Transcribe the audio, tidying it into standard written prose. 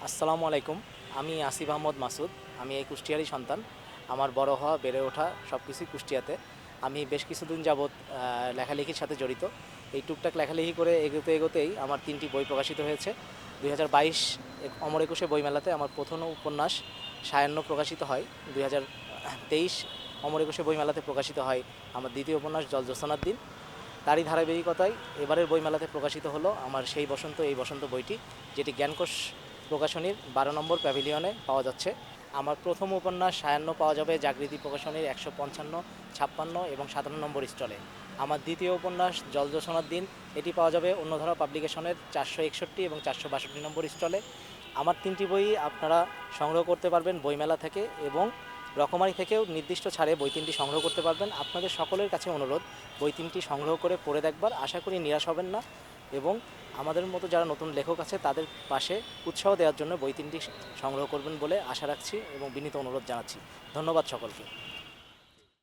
আসসালামু আলাইকুম। আমি আসিফ আহমদ মাসুদ। আমি এই কুষ্টিয়ারই সন্তান। আমার বড় হওয়া, বেড়ে ওঠা সব কিছুই কুষ্টিয়াতে। আমি বেশ কিছুদিন যাবৎ লেখালেখির সাথে জড়িত। এই টুকটাক লেখালেখি করে এগোতে এগোতেই আমার 3টি বই প্রকাশিত হয়েছে। 2022 অমর একুশে বইমেলাতে আমার প্রথম উপন্যাস সায়াহ্ন প্রকাশিত হয়। 2023 অমর একুশে বইমেলাতে প্রকাশিত হয় আমার দ্বিতীয় উপন্যাস জল জ্যোৎস্নার দিন। তারই ধারাবাহিকতায় এবারের বইমেলাতে প্রকাশিত হলো আমার সেই বসন্ত এই বসন্ত বইটি, যেটি জ্ঞানকোষ প্রকাশনীর 12 নম্বর প্যাভিলিয়নে পাওয়া যাচ্ছে। আমার প্রথম উপন্যাস সায়াহ্ন পাওয়া যাবে জাগৃতি প্রকাশনীর 155, 56 এবং 57 নম্বর স্টলে। আমার দ্বিতীয় উপন্যাস জল জ্যোৎস্নার দিন, এটি পাওয়া যাবে অন্যধারা পাবলিকেশনের 461 এবং 462 নম্বর স্টলে। আমার 3টি বই আপনারা সংগ্রহ করতে পারবেন বইমেলা থেকে, এবং রকমারি থেকেও নির্দিষ্ট ছাড়ে বই 3টি সংগ্রহ করতে পারবেন। আপনাদের সকলের কাছে অনুরোধ, বই 3টি সংগ্রহ করে পড়ে দেখবার। আশা করি নিরাশ হবেন না, এবং আমাদের মতো যারা নতুন লেখক আছে তাদের পাশে উৎসাহ দেওয়ার জন্য বই 3টি সংগ্রহ করবেন বলে আশা রাখছি এবং বিনীত অনুরোধ জানাচ্ছি। ধন্যবাদ সকলকে।